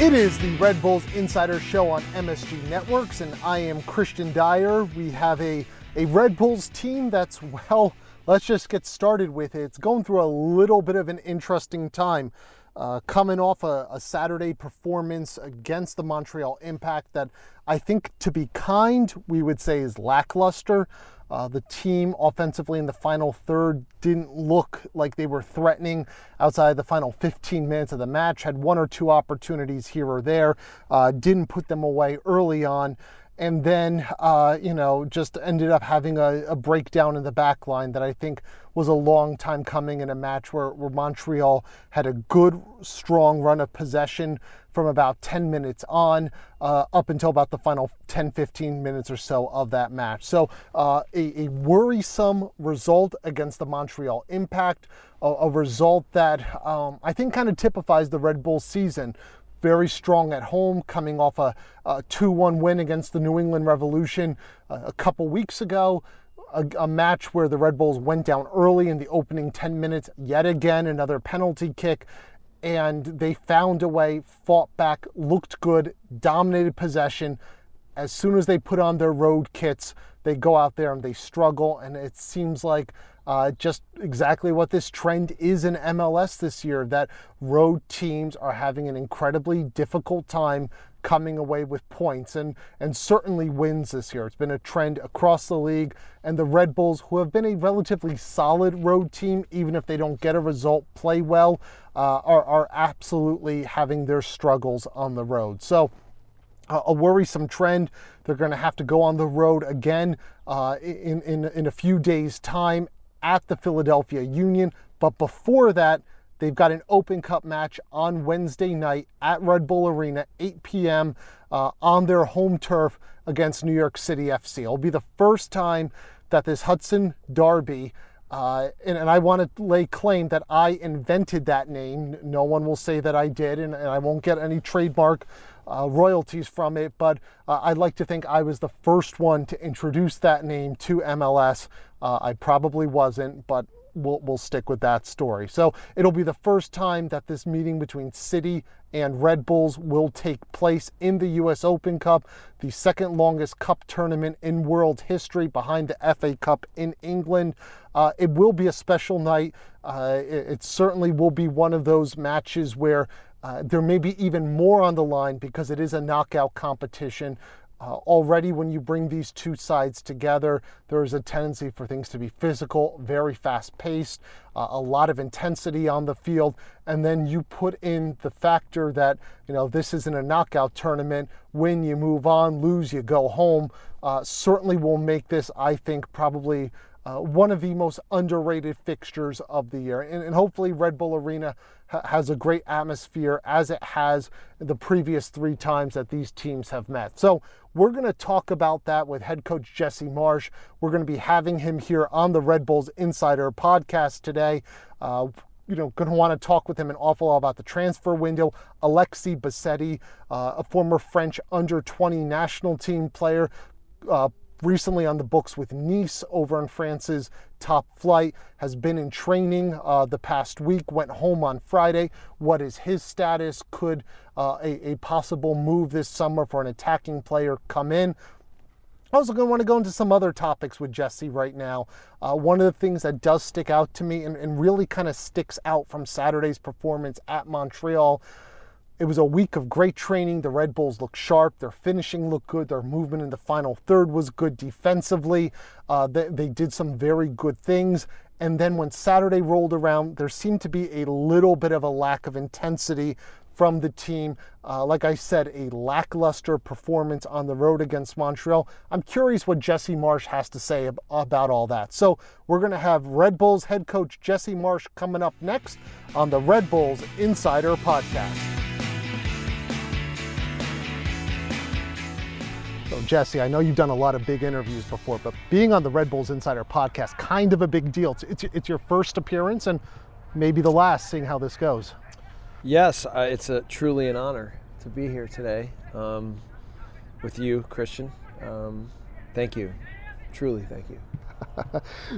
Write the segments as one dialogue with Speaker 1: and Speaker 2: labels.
Speaker 1: It is the Red Bulls Insider Show on MSG Networks, and I am Kristian Dyer. We have a Red Bulls team that's, well, let's just get started with it. It's going through a little bit of an interesting time. Coming off a Saturday performance against the Montreal Impact that I think, to be kind, we would say is lackluster. The team offensively in the final third didn't look like they were threatening outside the final 15 minutes of the match, had one or two opportunities here or there, didn't put them away early on, and then, just ended up having a breakdown in the back line that I think was a long time coming in a match where Montreal had a good, strong run of possession from about 10 minutes on up until about the final 10-15 minutes or so of that match. So a worrisome result against the Montreal Impact, a result that I think kind of typifies the Red Bulls season. Very strong at home, coming off a 2-1 win against the New England Revolution a couple weeks ago. A match where the Red Bulls went down early in the opening 10 minutes, yet again another penalty kick, and they found a way, fought back, looked good, dominated possession. As soon as they put on their road kits, they go out there and they struggle, and it seems like just exactly what this trend is in MLS this year, that road teams are having an incredibly difficult time coming away with points and certainly wins this year. It's been a trend across the league, and the Red Bulls, who have been a relatively solid road team, even if they don't get a result, play well, are absolutely having their struggles on the road. So a worrisome trend. They're going to have to go on the road again in a few days' time at the Philadelphia Union. But before that, they've got an Open Cup match on Wednesday night at Red Bull Arena, 8 p.m. On their home turf against New York City FC. It'll be the first time that this Hudson Derby, and I want to lay claim that I invented that name. No one will say that I did, and I won't get any trademark royalties from it, but I'd like to think I was the first one to introduce that name to MLS. I probably wasn't, but we'll stick with that story. So it'll be the first time that this meeting between City and Red Bulls will take place in the US Open Cup, the second longest cup tournament in world history behind the FA Cup in England. It will be a special night. It certainly will be one of those matches where there may be even more on the line because it is a knockout competition. Already when you bring these two sides together, there is a tendency for things to be physical, very fast-paced, a lot of intensity on the field, and then you put in the factor that, this isn't a knockout tournament. Win, you move on; lose, you go home. Certainly will make this, I think, probably one of the most underrated fixtures of the year. And hopefully Red Bull Arena has a great atmosphere as it has the previous three times that these teams have met. So we're going to talk about that with head coach Jesse Marsch. We're going to be having him here on the Red Bulls Insider podcast today. Going to want to talk with him an awful lot about the transfer window. Alexis Bassetti, a former French under-20 national team player, recently on the books with Nice over in France's top flight, has been in training the past week, went home on Friday. What is his status? Could a possible move this summer for an attacking player come in? I also going to want to go into some other topics with Jesse right now. One of the things that does stick out to me and really kind of sticks out from Saturday's performance at Montreal, it was a week of great training. The Red Bulls looked sharp. Their finishing looked good. Their movement in the final third was good defensively. They did some very good things. And then when Saturday rolled around, there seemed to be a little bit of a lack of intensity from the team. Like I said, a lackluster performance on the road against Montreal. I'm curious what Jesse Marsch has to say about all that. So we're going to have Red Bulls head coach Jesse Marsch coming up next on the Red Bulls Insider Podcast. So Jesse, I know you've done a lot of big interviews before, but being on the Red Bulls Insider podcast, kind of a big deal. It's your first appearance and maybe the last, seeing how this goes.
Speaker 2: Yes, it's truly an honor to be here today with you, Kristian. Thank you. Truly, thank you.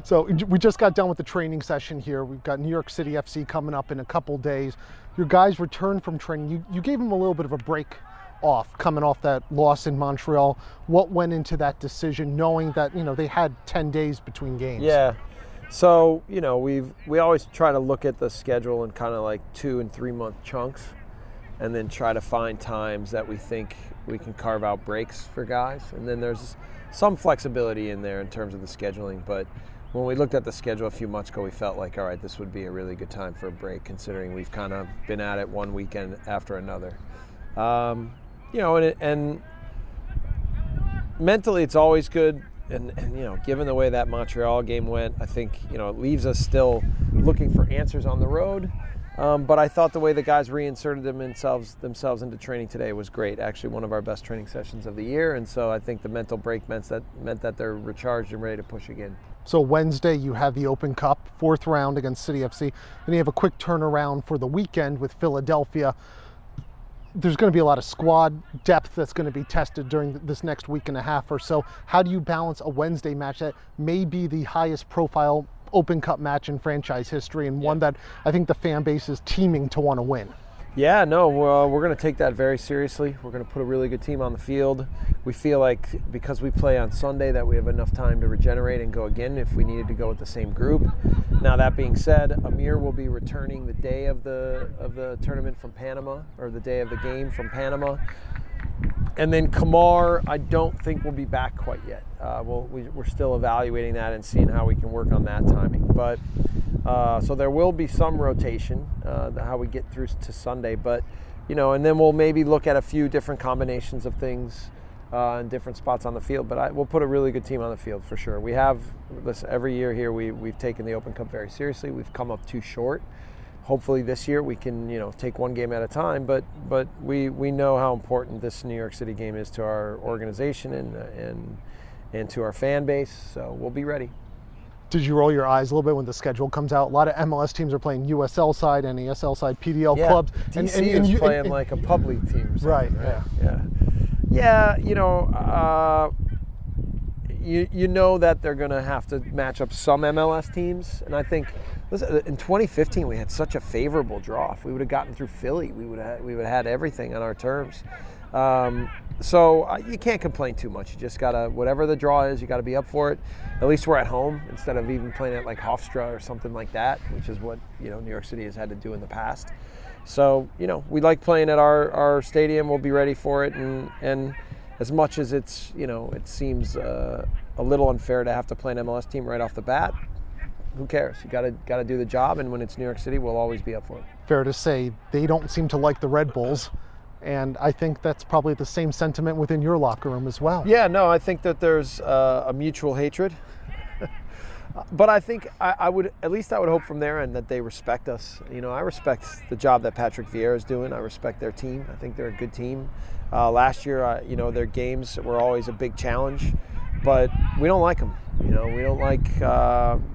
Speaker 1: So we just got done with the training session here. We've got New York City FC coming up in a couple days. Your guys returned from training. You gave them a little bit of a break off, coming off that loss in Montreal. What went into that decision, knowing that they had 10 days between games?
Speaker 2: Yeah. So we always try to look at the schedule in kind of like 2 and 3 month chunks, and then try to find times that we think we can carve out breaks for guys. And then there's some flexibility in there in terms of the scheduling. But when we looked at the schedule a few months ago, we felt like, all right, this would be a really good time for a break, considering we've kind of been at it one weekend after another. And mentally it's always good. And given the way that Montreal game went, I think, it leaves us still looking for answers on the road. But I thought the way the guys reinserted themselves into training today was great. Actually, one of our best training sessions of the year. And so I think the mental break meant that they're recharged and ready to push again.
Speaker 1: So Wednesday you have the Open Cup, 4th round against City FC. Then you have a quick turnaround for the weekend with Philadelphia. There's going to be a lot of squad depth that's going to be tested during this next week and a half or so. How do you balance a Wednesday match that may be the highest profile Open Cup match in franchise history, and one that I think the fan base is teeming to want to win?
Speaker 2: Yeah, no, we're going to take that very seriously. We're going to put a really good team on the field. We feel like because we play on Sunday that we have enough time to regenerate and go again if we needed to go with the same group. Now, that being said, Amir will be returning the day of the tournament from Panama, or the day of the game from Panama. And then Kamar, I don't think will be back quite yet. We're still evaluating that and seeing how we can work on that timing. But so there will be some rotation, how we get through to Sunday. But and then we'll maybe look at a few different combinations of things in different spots on the field. But we'll put a really good team on the field for sure. We have every year here. We've taken the Open Cup very seriously. We've come up too short. Hopefully this year we can, take one game at a time, but we know how important this New York City game is to our organization and to our fan base, so we'll be ready.
Speaker 1: Did you roll your eyes a little bit when the schedule comes out? A lot of MLS teams are playing USL side, NASL side, PDL clubs.
Speaker 2: DC is playing like a pub league team or something, right? Yeah. You know that they're going to have to match up some MLS teams, and I think in 2015 we had such a favorable draw. If we would have gotten through Philly, we would have had everything on our terms. So you can't complain too much. You just gotta, whatever the draw is, you gotta be up for it. At least we're at home instead of even playing at like Hofstra or something like that, which is what New York City has had to do in the past. So we like playing at our stadium. We'll be ready for it, and as much as it's it seems a little unfair to have to play an MLS team right off the bat, who cares? You gotta do the job, and when it's New York City, we'll always be up for it.
Speaker 1: Fair to say they don't seem to like the Red Bulls, and I think that's probably the same sentiment within your locker room as well.
Speaker 2: Yeah, no, I think that there's a mutual hatred, but I think I would hope from their end that they respect us. I respect the job that Patrick Vieira is doing. I respect their team. I think they're a good team. Last year, their games were always a big challenge, but we don't like them. We don't like.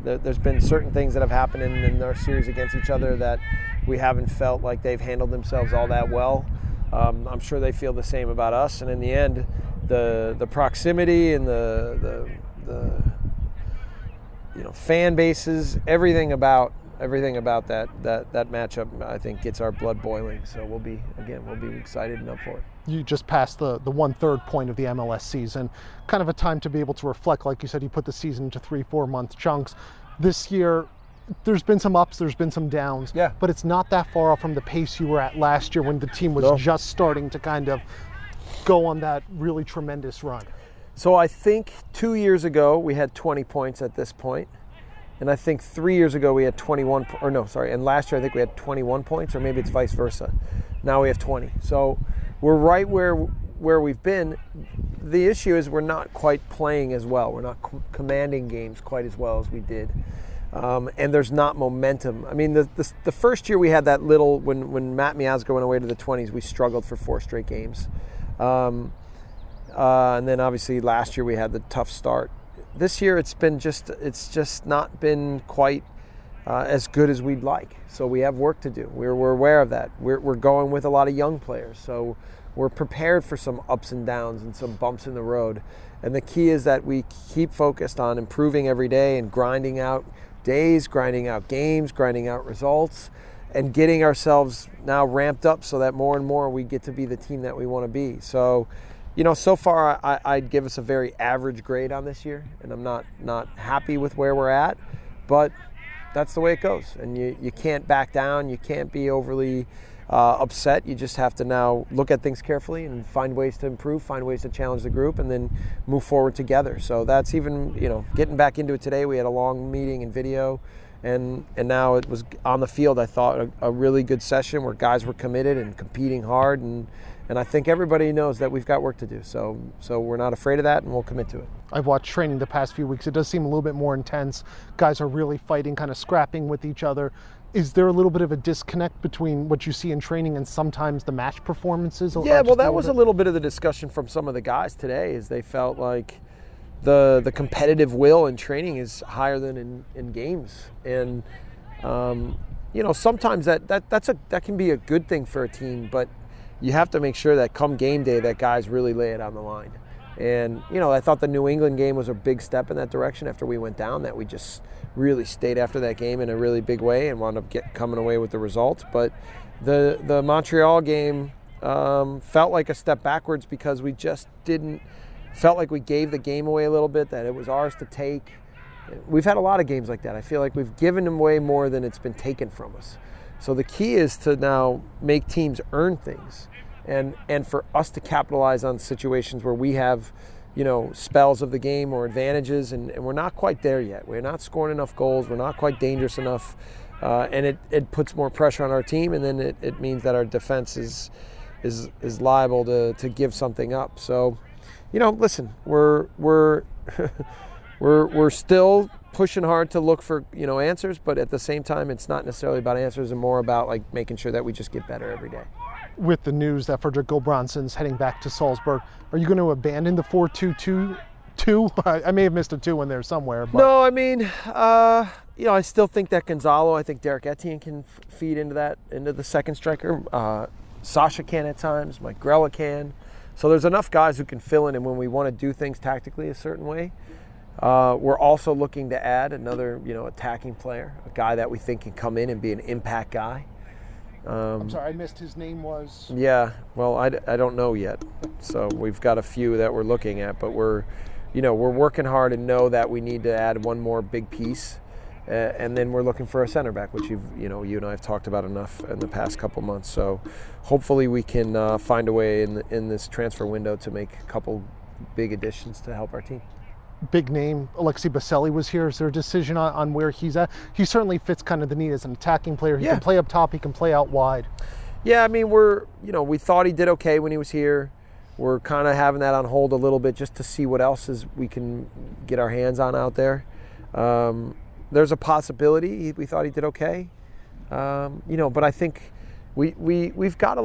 Speaker 2: There's been certain things that have happened in our series against each other that we haven't felt like they've handled themselves all that well. I'm sure they feel the same about us. And in the end, the proximity and the fan bases, everything about that matchup, I think gets our blood boiling. So we'll be excited and up for it.
Speaker 1: You just passed the 1/3 point of the MLS season. Kind of a time to be able to reflect. Like you said, you put the season into 3-4 month chunks. This year, there's been some ups, there's been some downs.
Speaker 2: Yeah.
Speaker 1: But it's not that far off from the pace you were at last year when the team was just starting to kind of go on that really tremendous run.
Speaker 2: So I think 2 years ago we had 20 points at this point. And I think 3 years ago we had 21, and last year I think we had 21 points, or maybe it's vice versa. Now we have 20. So we're right where we've been. The issue is we're not quite playing as well. We're not commanding games quite as well as we did. And there's not momentum. I mean, the first year we had that little, when Matt Miazga went away to the 20s, we struggled for 4 straight games. And then obviously last year we had the tough start. This year it's just not been quite as good as we'd like. So we have work to do. We're aware of that. We're going with a lot of young players. So we're prepared for some ups and downs and some bumps in the road. And the key is that we keep focused on improving every day and grinding out days, grinding out games, grinding out results, and getting ourselves now ramped up so that more and more we get to be the team that we want to be. So, so far I'd give us a very average grade on this year, and I'm not happy with where we're at, but that's the way it goes. And you can't back down, you can't be overly upset. You just have to now look at things carefully and find ways to improve, find ways to challenge the group, and then move forward together. So that's even, getting back into it today. We had a long meeting and video, and now it was on the field. I thought a really good session where guys were committed and competing hard, and I think everybody knows that we've got work to do. So we're not afraid of that, and we'll commit to it.
Speaker 1: I've watched training the past few weeks. It does seem a little bit more intense. Guys are really fighting, kind of scrapping with each other. Is there a little bit of a disconnect between what you see in training and sometimes the match performances?
Speaker 2: Yeah, well, that was a little bit of the discussion from some of the guys today, is they felt like the competitive will in training is higher than in games. And, sometimes that can be a good thing for a team, but you have to make sure that come game day that guys really lay it on the line. And, I thought the New England game was a big step in that direction after we went down, that we just really stayed after that game in a really big way and wound up coming away with the result. But the Montreal game felt like a step backwards because we just felt like we gave the game away a little bit, that it was ours to take. We've had a lot of games like that. I feel like we've given them away more than it's been taken from us. So the key is to now make teams earn things, and for us to capitalize on situations where we have, spells of the game or advantages, and we're not quite there yet. We're not scoring enough goals. We're not quite dangerous enough, and it puts more pressure on our team, and then it means that our defense is liable to give something up. So, listen, we're we're still pushing hard to look for answers, but at the same time, it's not necessarily about answers and more about like making sure that we just get better every day.
Speaker 1: With the news that Frederick Gulbransson's heading back to Salzburg, are you going to abandon the 4-2-2? I may have missed a 2 in there somewhere. But.
Speaker 2: No, I mean, I still think that Gonzalo, I think Derek Etienne can feed into the second striker. Sasha can at times, Mike Grella can. So there's enough guys who can fill in, and when we want to do things tactically a certain way. We're also looking to add another, attacking player, a guy that we think can come in and be an impact guy.
Speaker 1: I'm sorry, I missed his name was?
Speaker 2: Yeah, well, I don't know yet. So we've got a few that we're looking at, but we're working hard and know that we need to add one more big piece. And then we're looking for a center back, which you and I have talked about enough in the past couple months. So hopefully we can find a way in this transfer window to make a couple big additions to help our team.
Speaker 1: Big name, Alexei Baselli was here. Is there a decision on where he's at? He certainly fits kind of the need as an attacking player. He can play up top, he can play out wide.
Speaker 2: Yeah, I mean, we thought he did okay when he was here. We're kind of having that on hold a little bit just to see what else we can get our hands on out there. There's a possibility we thought he did okay, but I think we've got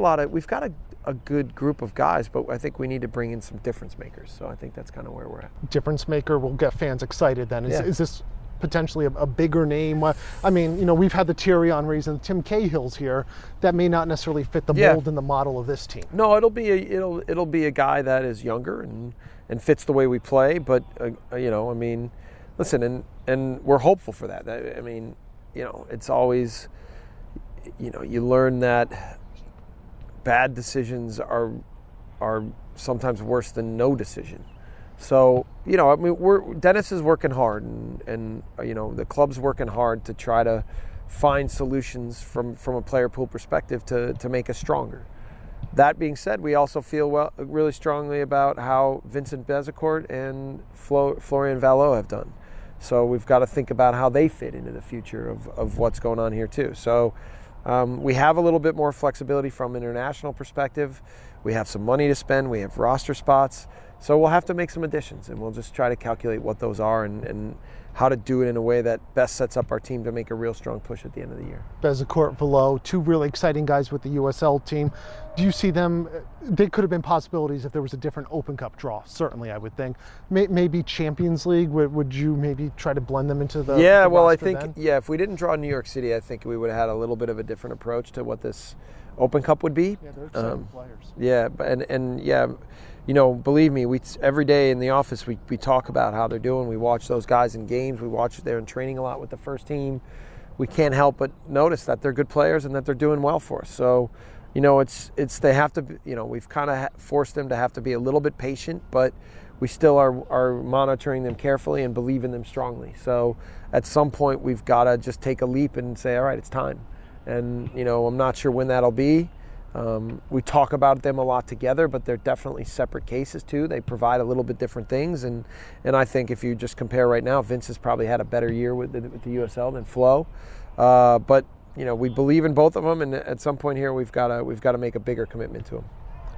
Speaker 2: a good group of guys, but I think we need to bring in some difference makers. So I think that's kind of where we're at.
Speaker 1: Difference maker will get fans excited then. Is this potentially a bigger name? I mean, we've had the Thierry Henrys and Tim Cahill's here. That may not necessarily fit the mold and the model of this team.
Speaker 2: No, it'll be a guy that is younger and fits the way we play. But listen, and we're hopeful for that. I mean, it's always, you learn that bad decisions are sometimes worse than no decision. So, I mean, Dennis is working hard, and the club's working hard to try to find solutions from a player pool perspective to make us stronger. That being said, we also feel really strongly about how Vincent Bezecourt and Florian Vallot have done. So we've got to think about how they fit into the future of what's going on here too. So we have a little bit more flexibility from an international perspective. We have some money to spend. We have roster spots. So we'll have to make some additions, and we'll just try to calculate what those are and how to do it in a way that best sets up our team to make a real strong push at the end of the year.
Speaker 1: Bezecourt, Vallot, 2 really exciting guys with the USL team. Do you see them? They could have been possibilities if there was a different Open Cup draw. Certainly, I would think. Maybe Champions League. Would you maybe try to blend them into the?
Speaker 2: Yeah,
Speaker 1: the
Speaker 2: well, I
Speaker 1: roster
Speaker 2: think
Speaker 1: then?
Speaker 2: if we didn't draw New York City, I think we would have had a little bit of a different approach to what this Open Cup would be.
Speaker 1: Yeah, they're exciting players.
Speaker 2: Yeah, and yeah, believe me, we every day in the office we talk about how they're doing. We watch those guys in games. We watch they're in training a lot with the first team. We can't help but notice that they're good players and that they're doing well for us. So, it's they have to. We've kind of forced them to have to be a little bit patient, but we still are monitoring them carefully and believe in them strongly. So, at some point, we've got to just take a leap and say, all right, it's time. And I'm not sure when that'll be. We talk about them a lot together, but they're definitely separate cases too. They provide a little bit different things, and I think if you just compare right now, Vince has probably had a better year with the USL than Flo. But we believe in both of them, and at some point here, we've got to make a bigger commitment to them.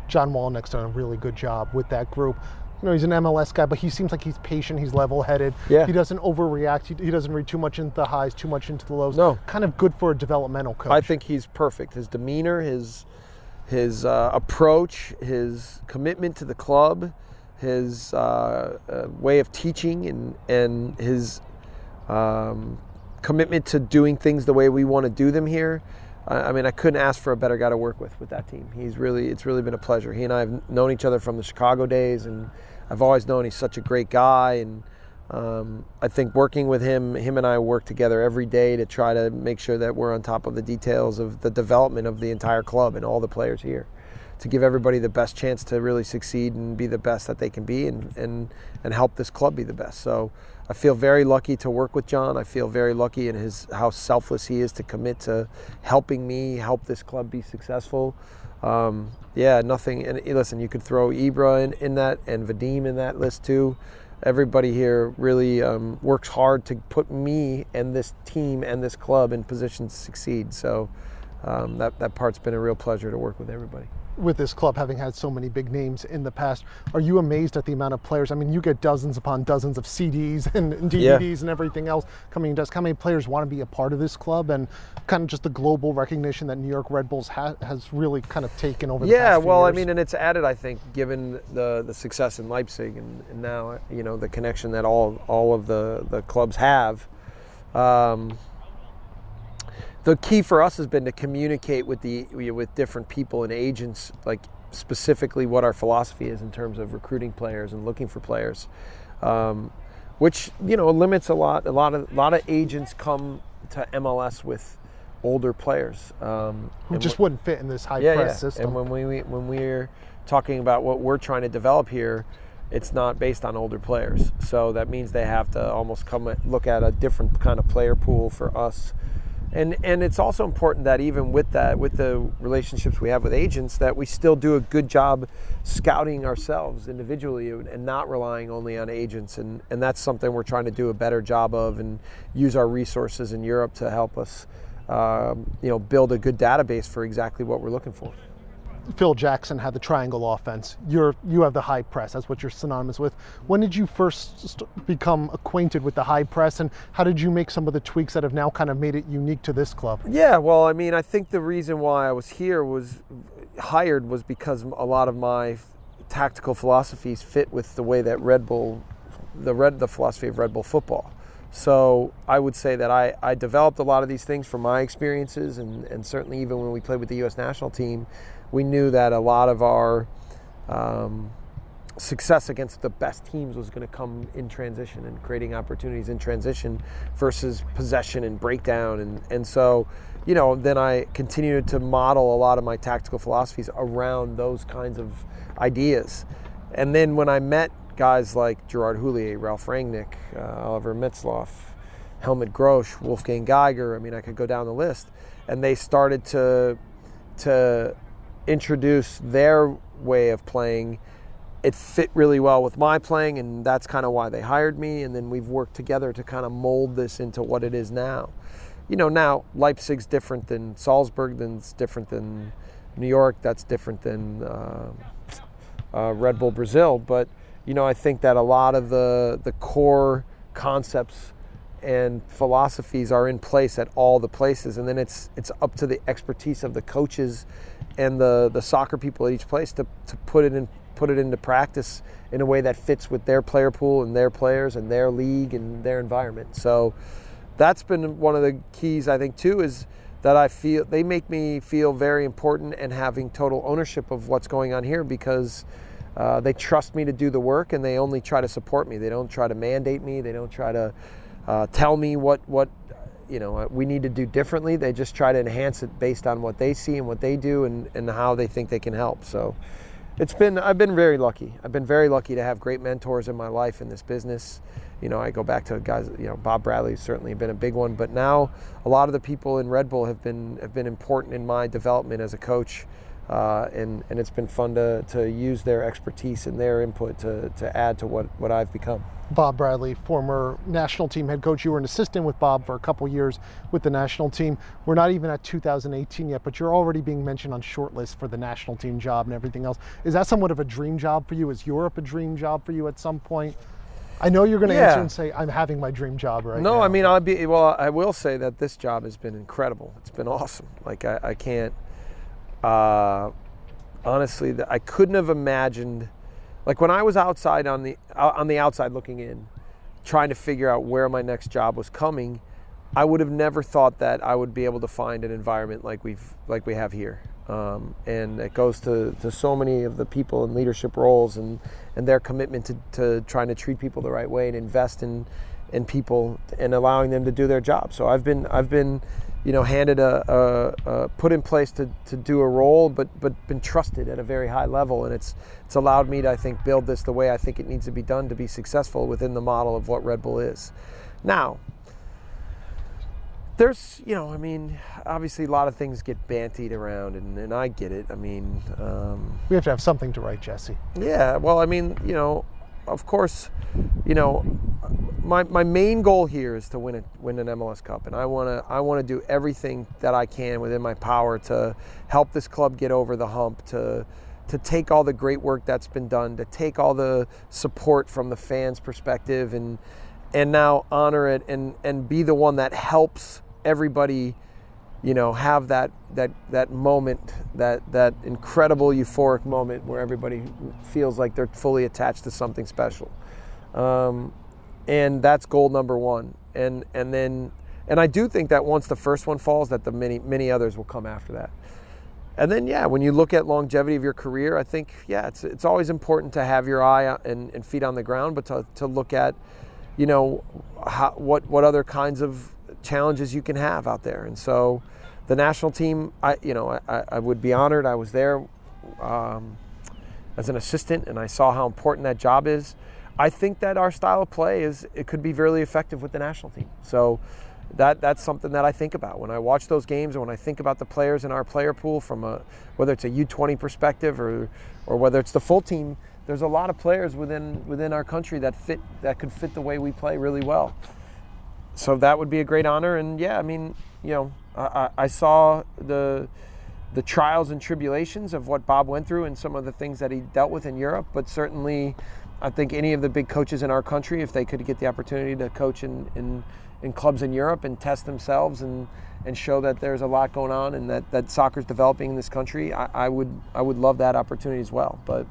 Speaker 1: John Walnick's done a really good job with that group. He's an MLS guy, but he seems like he's patient. He's level-headed.
Speaker 2: Yeah.
Speaker 1: He doesn't overreact. He doesn't read too much into the highs, too much into the lows.
Speaker 2: No.
Speaker 1: Kind of good for a developmental coach.
Speaker 2: I think he's perfect. His demeanor, his approach, his commitment to the club, his way of teaching, and his commitment to doing things the way we want to do them here. I couldn't ask for a better guy to work with that team. It's really been a pleasure. He and I have known each other from the Chicago days, and I've always known he's such a great guy. And I think working with him and I work together every day to try to make sure that we're on top of the details of the development of the entire club and all the players here, to give everybody the best chance to really succeed and be the best that they can be, and help this club be the best. So I feel very lucky to work with John. I feel very lucky in how selfless he is to commit to helping me help this club be successful. Nothing. And listen, you could throw Ibra in that, and Vadim in that list too. Everybody here really works hard to put me and this team and this club in position to succeed. So that part's been a real pleasure to work with everybody.
Speaker 1: With this club having had so many big names in the past, are you amazed at the amount of players? You get dozens upon dozens of CDs and DVDs and everything else coming to us. How many players want to be a part of this club, and kind of just the global recognition that New York Red Bulls has really kind of taken over the past few years?
Speaker 2: And it's added, I think, given the success in Leipzig and now, the connection that all of the clubs have. The key for us has been to communicate with different people and agents, like specifically what our philosophy is in terms of recruiting players and looking for players, which limits a lot. A lot of agents come to MLS with older players
Speaker 1: who just wouldn't fit in this high press system.
Speaker 2: And when we're talking about what we're trying to develop here, it's not based on older players. So that means they have to almost look at a different kind of player pool for us. And it's also important that even with the relationships we have with agents, that we still do a good job scouting ourselves individually and not relying only on agents. And that's something we're trying to do a better job of, and use our resources in Europe to help us, build a good database for exactly what we're looking for.
Speaker 1: Phil Jackson had the triangle offense. You have the high press. That's what you're synonymous with. When did you first become acquainted with the high press, and how did you make some of the tweaks that have now kind of made it unique to this club?
Speaker 2: Yeah, well, I think the reason why I was hired was because a lot of my tactical philosophies fit with the way that the philosophy of Red Bull football. So I would say that I developed a lot of these things from my experiences, and certainly even when we played with the U.S. national team, we knew that a lot of our success against the best teams was going to come in transition and creating opportunities in transition versus possession and breakdown. And so, then I continued to model a lot of my tactical philosophies around those kinds of ideas. And then when I met guys like Gerard Houllier, Ralph Rangnick, Oliver Mitzloff, Helmut Grosch, Wolfgang Geiger, I could go down the list, and they started to introduce their way of playing. It fit really well with my playing, and that's kind of why they hired me. And then we've worked together to kind of mold this into what it is now. Now Leipzig's different than Salzburg, that's different than New York, that's different than Red Bull Brazil. But I think that a lot of the core concepts and philosophies are in place at all the places, and then it's up to the expertise of the coaches and the soccer people at each place to put it into practice in a way that fits with their player pool and their players and their league and their environment. So that's been one of the keys, I think, too, is that I feel they make me feel very important and having total ownership of what's going on here, because they trust me to do the work, and they only try to support me. They don't try to mandate me. They don't try to tell me what we need to do differently. They just try to enhance it based on what they see and what they do and how they think they can help. So I've been very lucky. I've been very lucky to have great mentors in my life in this business. I go back to guys, Bob Bradley's certainly been a big one, but now a lot of the people in Red Bull have been important in my development as a coach. And it's been fun to use their expertise and their input to add to what I've become.
Speaker 1: Bob Bradley, former national team head coach. You were an assistant with Bob for a couple years with the national team. We're not even at 2018 yet, but you're already being mentioned on short lists for the national team job and everything else. Is that somewhat of a dream job for you? Is Europe a dream job for you at some point? I know you're going to answer and say, I'm having my dream job right now.
Speaker 2: No, I mean, I will say that this job has been incredible. It's been awesome. Like, I can't, honestly, I couldn't have imagined, like when I was outside on the outside looking in, trying to figure out where my next job was coming, I would have never thought that I would be able to find an environment like we have here. And it goes to so many of the people in leadership roles and their commitment to trying to treat people the right way and invest in people and allowing them to do their job. So I've been handed put in place to do a role, but been trusted at a very high level, and it's allowed me to, I think, build this the way I think it needs to be done to be successful within the model of what Red Bull is. Now, there's, obviously a lot of things get bantied around, and I get it.
Speaker 1: We have to have something to write, Jesse.
Speaker 2: Yeah, well, of course, my main goal here is to win an MLS Cup, and I want to do everything that I can within my power to help this club get over the hump, to take all the great work that's been done, to take all the support from the fans' perspective, and now honor it and be the one that helps everybody, have that moment, that incredible euphoric moment where everybody feels like they're fully attached to something special. And that's goal number one. And I do think that once the first one falls, that the many others will come after that. And then, when you look at longevity of your career, I think, it's always important to have your eye and feet on the ground, but to look at, what other kinds of challenges you can have out there. And so the national team, I would be honored. I was there as an assistant, and I saw how important that job is. I think that our style of play it could be really effective with the national team. So that's something that I think about when I watch those games, and when I think about the players in our player pool from whether it's a U20 perspective or whether it's the full team. There's a lot of players within our country that could fit the way we play really well. So that would be a great honor. And I saw the trials and tribulations of what Bob went through and some of the things that he dealt with in Europe. But certainly, I think any of the big coaches in our country, if they could get the opportunity to coach in clubs in Europe and test themselves and show that there's a lot going on and that soccer's developing in this country, I would love that opportunity as well. But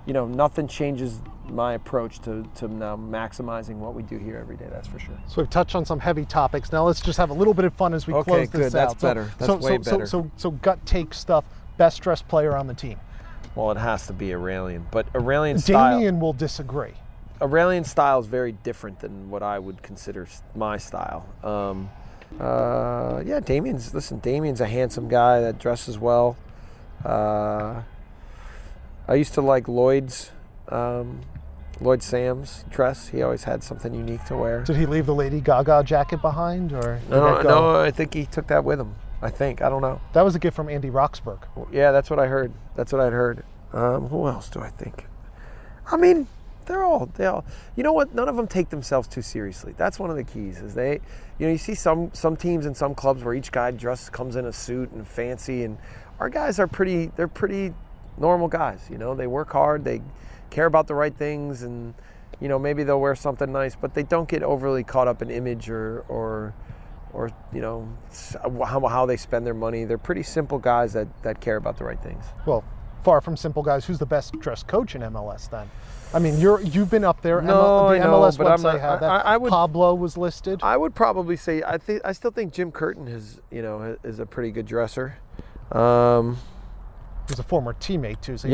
Speaker 2: nothing changes my approach to now maximizing what we do here every day, that's for sure.
Speaker 1: So we've touched on some heavy topics. Now let's just have a little bit of fun as we close this out.
Speaker 2: Okay, good. That's better. That's way better.
Speaker 1: So gut take stuff. Best dressed player on the team.
Speaker 2: Well, it has to be Aurelian, but Aurelian style.
Speaker 1: Damian will disagree.
Speaker 2: Aurelian style is very different than what I would consider my style. Damian's a handsome guy that dresses well. I used to like Lloyd Sam's dress. He always had something unique to wear.
Speaker 1: Did he leave the Lady Gaga jacket behind, or
Speaker 2: no? I think he took that with him. I don't know.
Speaker 1: That was a gift from Andy Roxburgh.
Speaker 2: Yeah, that's what I heard. Who else do I think? They all. You know what? None of them take themselves too seriously. That's one of the keys. Is they, you see some teams and some clubs where each guy comes in a suit and fancy, and our guys are pretty. They're pretty normal guys. They work hard. They care about the right things, and maybe they'll wear something nice, but they don't get overly caught up in image or how they spend their money. They're pretty simple guys that care about the right things.
Speaker 1: Well, far from simple guys. Who's the best dressed coach in MLS then? I mean, you've been up there.
Speaker 2: No,
Speaker 1: the
Speaker 2: I know,
Speaker 1: MLS
Speaker 2: but
Speaker 1: website had that. Pablo was listed.
Speaker 2: I would probably say I still think Jim Curtin is a pretty good dresser.
Speaker 1: He's a former teammate too. So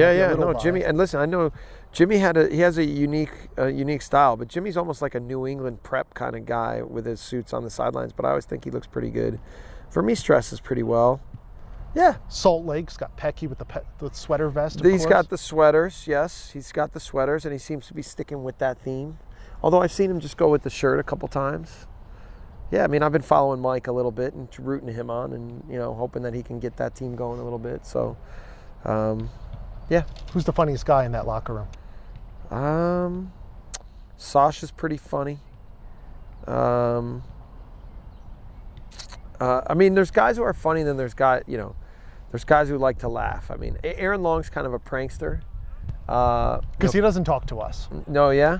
Speaker 2: Jimmy. And listen, I know Jimmy has a unique style, but Jimmy's almost like a New England prep kind of guy with his suits on the sidelines. But I always think he looks pretty good. Vermees dresses pretty well.
Speaker 1: Yeah, Salt Lake's got Pecky with the sweater vest.
Speaker 2: He's got the sweaters. Yes, he's got the sweaters, and he seems to be sticking with that theme. Although I've seen him just go with the shirt a couple times. Yeah, I mean, I've been following Mike a little bit and rooting him on, and hoping that he can get that team going a little bit. So, yeah.
Speaker 1: Who's the funniest guy in that locker
Speaker 2: room? Sasha's pretty funny. I mean, there's guys who are funny, then there's guys who like to laugh. I mean, Aaron Long's kind of a prankster.
Speaker 1: Because he doesn't talk to us.
Speaker 2: No, yeah?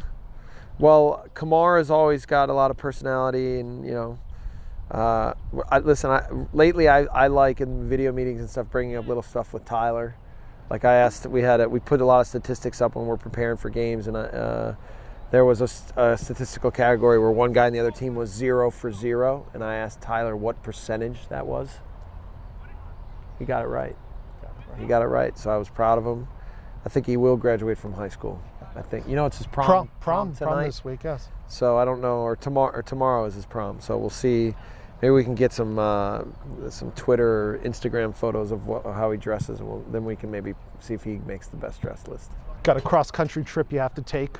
Speaker 2: Well, Kamar has always got a lot of personality, and, lately I like in video meetings and stuff bringing up little stuff with Tyler. Like we put a lot of statistics up when we're preparing for games, and there was a statistical category where one guy in the other team was 0 for 0, and I asked Tyler what percentage that was. He got it right. He got it right, so I was proud of him. I think he will graduate from high school. I think it's his prom tonight.
Speaker 1: This week, yes.
Speaker 2: So I don't know, or tomorrow is his prom. So we'll see. Maybe we can get some Twitter or Instagram photos of how he dresses, and then we can maybe see if he makes the best dressed list.
Speaker 1: Got a cross-country trip you have to take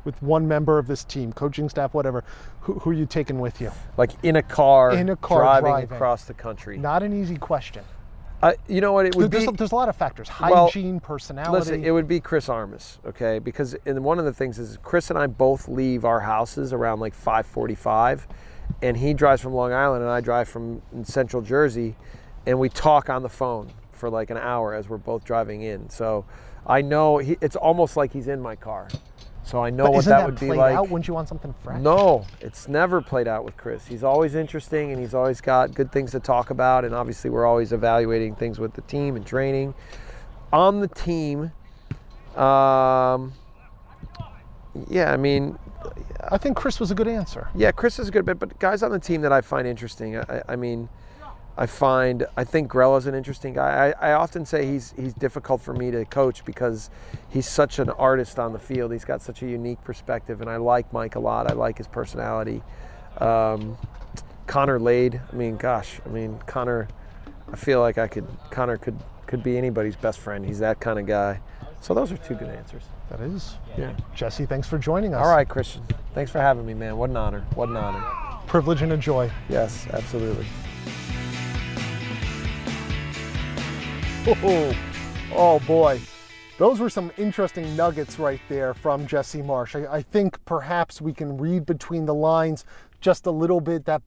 Speaker 1: with one member of this team, coaching staff, whatever. Who are you taking with you?
Speaker 2: Like in a car driving across the country.
Speaker 1: Not an easy question.
Speaker 2: You know what?
Speaker 1: There's a lot of factors. Hygiene, personality.
Speaker 2: Listen, it would be Chris Armas, okay? Because one of the things is Chris and I both leave our houses around like 5:45, and he drives from Long Island and I drive from Central Jersey, and we talk on the phone for like an hour as we're both driving in. So I know it's almost like he's in my car. So I know what that would be like.
Speaker 1: Out? Wouldn't you want something fresh?
Speaker 2: No, it's never played out with Chris. He's always interesting, and he's always got good things to talk about. And obviously, we're always evaluating things with the team and training. On the team, I mean,
Speaker 1: I think Chris was a good answer.
Speaker 2: Yeah, Chris is a good bit, but guys on the team that I find interesting. I think Grella's an interesting guy. I often say he's difficult for me to coach because he's such an artist on the field. He's got such a unique perspective, and I like Mike a lot. I like his personality. Connor Lade. Connor. I feel like Connor could be anybody's best friend. He's that kind of guy. So those are two good answers.
Speaker 1: That is.
Speaker 2: Yeah.
Speaker 1: Jesse, thanks for joining us.
Speaker 2: All right, Kristian. Thanks for having me, man. What an honor. What an honor.
Speaker 1: Privilege and a joy.
Speaker 2: Yes, absolutely.
Speaker 1: Oh boy, those were some interesting nuggets right there from Jesse Marsch. I think perhaps we can read between the lines just a little bit that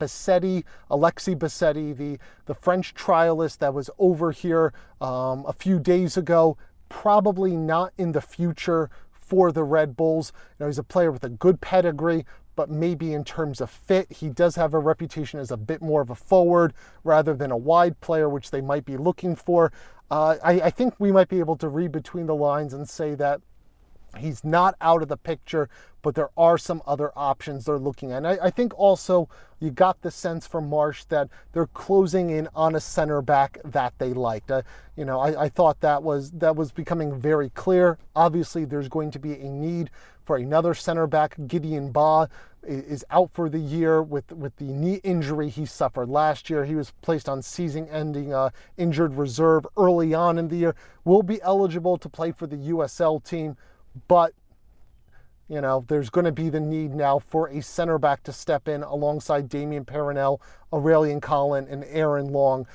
Speaker 1: Alexis Bassetti, the French trialist that was over here a few days ago, probably not in the future for the Red Bulls. He's a player with a good pedigree, but maybe in terms of fit, he does have a reputation as a bit more of a forward rather than a wide player, which they might be looking for. I think we might be able to read between the lines and say that he's not out of the picture, but there are some other options they're looking at. And I think also you got the sense from Marsch that they're closing in on a center back that they liked. I thought that was becoming very clear. Obviously, there's going to be a need for another center back. Gideon Baugh is out for the year with the knee injury he suffered last year. He was placed on season-ending injured reserve early on in the year. Will be eligible to play for the USL team, but there's going to be the need now for a center back to step in alongside Damian Peronel, Aurelian Collin, and Aaron Long.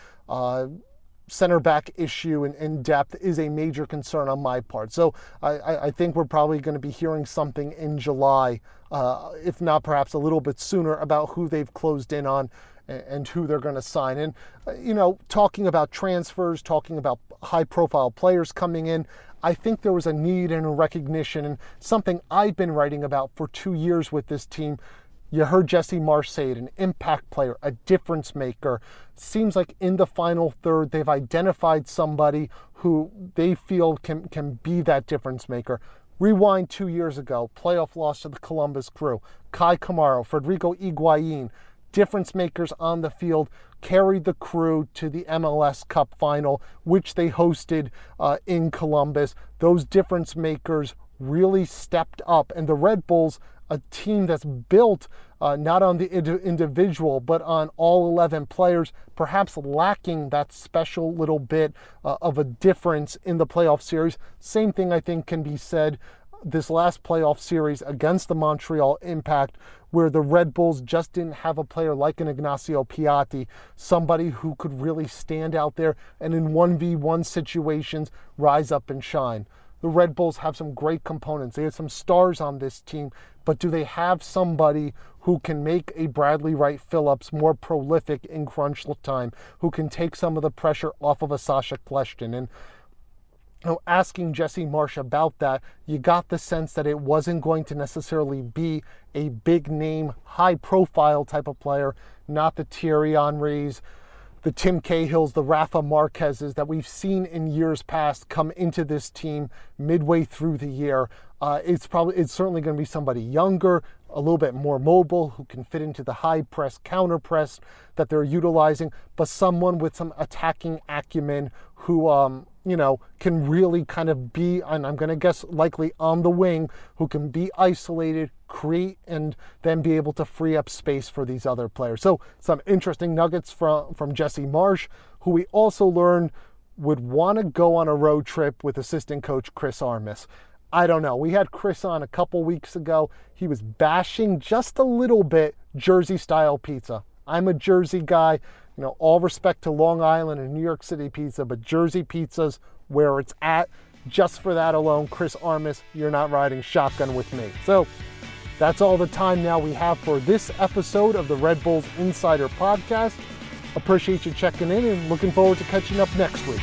Speaker 1: Center back issue and depth is a major concern on my part. So I think we're probably going to be hearing something in July, if not perhaps a little bit sooner, about who they've closed in on. and who they're going to sign. And, talking about transfers, talking about high-profile players coming in, I think there was a need and a recognition, and something I've been writing about for 2 years with this team. You heard Jesse Marsch say it, an impact player, a difference maker. Seems like in the final third, they've identified somebody who they feel can be that difference maker. Rewind 2 years ago, playoff loss to the Columbus Crew. Kai Kamara, Federico Higuain, difference makers on the field, carried the Crew to the MLS Cup final, which they hosted in Columbus. Those difference makers really stepped up, and the Red Bulls, a team that's built not on the individual, but on all 11 players, perhaps lacking that special little bit of a difference in the playoff series. Same thing I think can be said this last playoff series against the Montreal Impact, where the Red Bulls just didn't have a player like an Ignacio Piatti, somebody who could really stand out there and in 1v1 situations rise up and shine. The Red Bulls have some great components. They have some stars on this team, but do they have somebody who can make a Bradley Wright Phillips more prolific in crunch time, who can take some of the pressure off of a Sasha Kljestan? And asking Jesse Marsch about that, you got the sense that it wasn't going to necessarily be a big name, high profile type of player, not the Thierry Henrys, the Tim Cahills, the Rafa Marquezes that we've seen in years past come into this team midway through the year. It's certainly going to be somebody younger, a little bit more mobile, who can fit into the high press, counter press that they're utilizing, but someone with some attacking acumen who, can really kind of be, and I'm going to guess likely on the wing, who can be isolated, create, and then be able to free up space for these other players. So some interesting nuggets from Jesse Marsch, who we also learned would want to go on a road trip with assistant coach Chris Armas. I don't know. We had Chris on a couple weeks ago. He was bashing just a little bit Jersey-style pizza. I'm a Jersey guy. All respect to Long Island and New York City pizza, but Jersey pizza's where it's at. Just for that alone, Chris Armas, you're not riding shotgun with me. So that's all the time now we have for this episode of the Red Bulls Insider Podcast. Appreciate you checking in and looking forward to catching up next week.